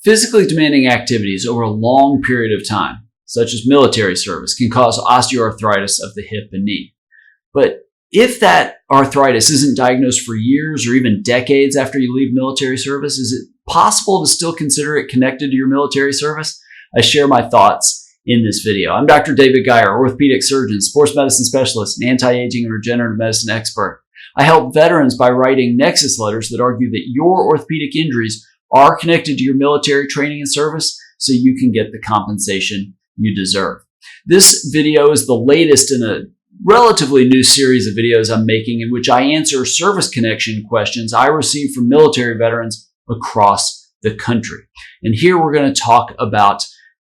Physically demanding activities over a long period of time, such as military service, can cause osteoarthritis of the hip and knee. But if that arthritis isn't diagnosed for years or even decades after you leave military service, is it possible to still consider it connected to your military service? I share my thoughts in this video. I'm Dr. David Geier, orthopedic surgeon, sports medicine specialist, and anti-aging and regenerative medicine expert. I help veterans by writing Nexus letters that argue that your orthopedic injuries are connected to your military training and service so you can get the compensation you deserve. This video is the latest in a relatively new series of videos I'm making in which I answer service connection questions I receive from military veterans across the country. And here we're going to talk about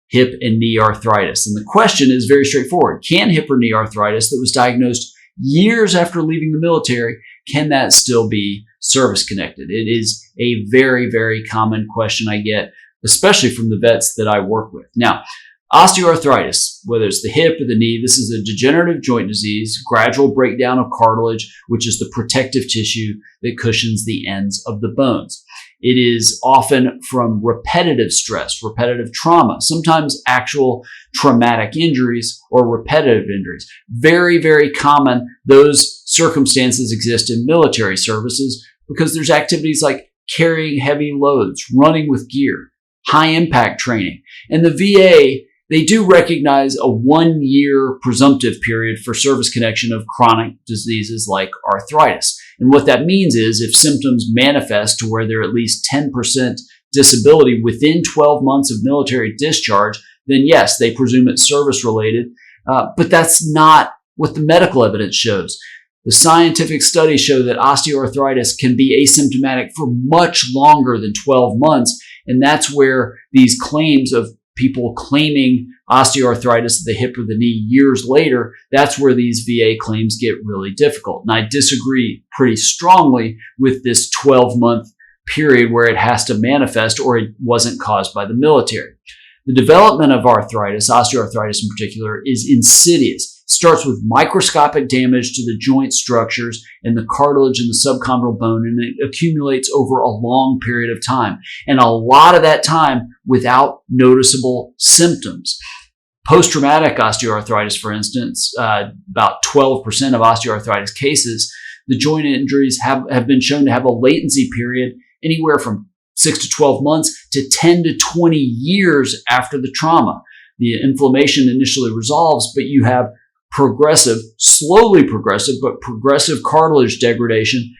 hip and knee arthritis. And the question is very straightforward. Can hip or knee arthritis that was diagnosed years after leaving the military, can that still be service connected? It is a very, very common question I get, especially from the vets that I work with. Now, osteoarthritis, whether it's the hip or the knee, this is a degenerative joint disease, gradual breakdown of cartilage, which is the protective tissue that cushions the ends of the bones. It is often from repetitive stress, repetitive trauma, sometimes actual traumatic injuries or repetitive injuries. Very, very common. Those circumstances exist in military services because there's activities like carrying heavy loads, running with gear, high impact training. And the VA, they do recognize a 1-year presumptive period for service connection of chronic diseases like arthritis. And what that means is if symptoms manifest to where they're at least 10% disability within 12 months of military discharge, then yes, they presume it's service related. But that's not what the medical evidence shows. The scientific studies show that osteoarthritis can be asymptomatic for much longer than 12 months. And that's where these claims of people claiming osteoarthritis of the hip or the knee years later, that's where these VA claims get really difficult. And I disagree pretty strongly with this 12-month period where it has to manifest or it wasn't caused by the military. The development of arthritis, osteoarthritis in particular, is insidious. It starts with microscopic damage to the joint structures and the cartilage and the subchondral bone, and it accumulates over a long period of time. And a lot of that time without noticeable symptoms. Post-traumatic osteoarthritis, for instance, about 12% of osteoarthritis cases, the joint injuries have been shown to have a latency period anywhere from 6 to 12 months to 10 to 20 years after the trauma. The inflammation initially resolves, but you have progressive, slowly progressive, but progressive cartilage degradation,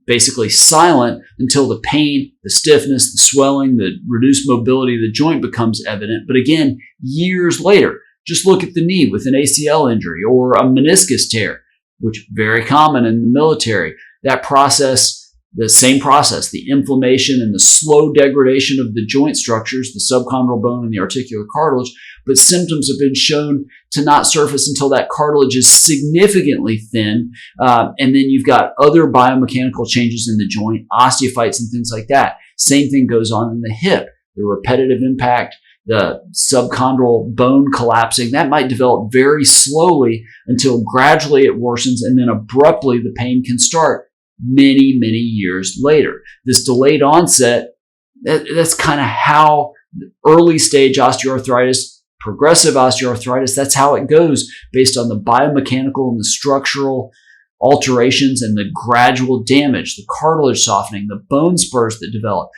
basically silent until the pain, the stiffness, the swelling, the reduced mobility of the joint becomes evident. But again, years later, just look at the knee with an ACL injury or a meniscus tear, which very common in the military. That process, the same process, the inflammation and the slow degradation of the joint structures, the subchondral bone and the articular cartilage, but symptoms have been shown to not surface until that cartilage is significantly thin. And then you've got other biomechanical changes in the joint, osteophytes and things like that. Same thing goes on in the hip. The repetitive impact, the subchondral bone collapsing, that might develop very slowly until gradually it worsens and then abruptly the pain can start many, many years later. This delayed onset, that's kind of how early stage osteoarthritis, progressive osteoarthritis, that's how it goes based on the biomechanical and the structural alterations and the gradual damage, the cartilage softening, the bone spurs that develop.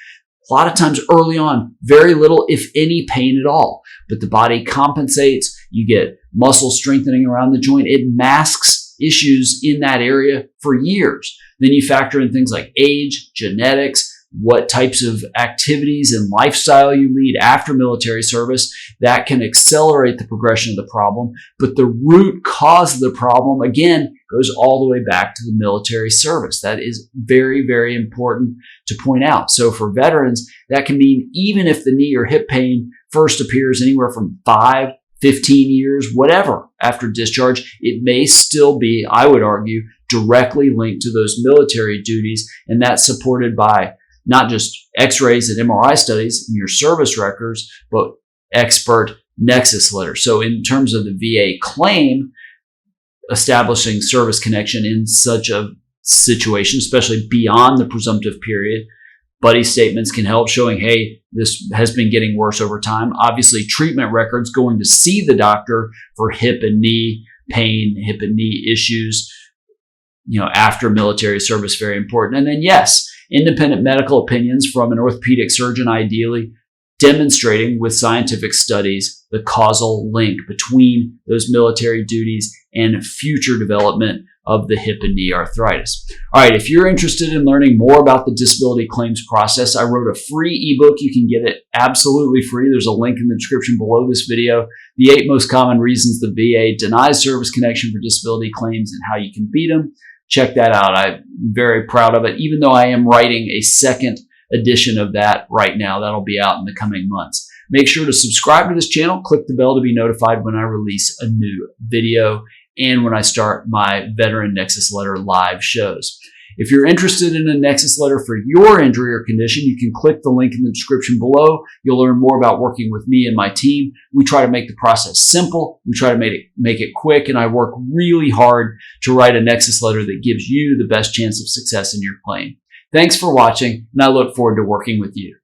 A lot of times early on, very little, if any, pain at all. But the body compensates. You get muscle strengthening around the joint. It masks issues in that area for years. Then you factor in things like age, genetics, what types of activities and lifestyle you lead after military service. That can accelerate the progression of the problem. But the root cause of the problem, again, goes all the way back to the military service. That is very, very important to point out. So for veterans, that can mean even if the knee or hip pain first appears anywhere from 5, 15 years, whatever, after discharge, it may still be, I would argue, directly linked to those military duties. And that's supported by not just x-rays and MRI studies in your service records, but expert Nexus letters. So in terms of the VA claim, establishing service connection in such a situation, especially beyond the presumptive period, Buddy statements can help, showing, hey, this has been getting worse over time. Obviously, treatment records, going to see the doctor for hip and knee pain, hip and knee issues, after military service, very important. And then, yes, independent medical opinions from an orthopedic surgeon, ideally, demonstrating with scientific studies the causal link between those military duties and future development of the hip and knee arthritis. All right, if you're interested in learning more about the disability claims process, I wrote a free ebook. You can get it absolutely free. There's a link in the description below this video. The 8 most common reasons the VA denies service connection for disability claims and how you can beat them. Check that out. I'm very proud of it, even though I am writing a second edition of that right now. That'll be out in the coming months. Make sure to subscribe to this channel. Click the bell to be notified when I release a new video and when I start my Veteran Nexus Letter live shows. If you're interested in a Nexus Letter for your injury or condition, you can click the link in the description below. You'll learn more about working with me and my team. We try to make the process simple. We try to make it quick, and I work really hard to write a Nexus Letter that gives you the best chance of success in your claim. Thanks for watching, and I look forward to working with you.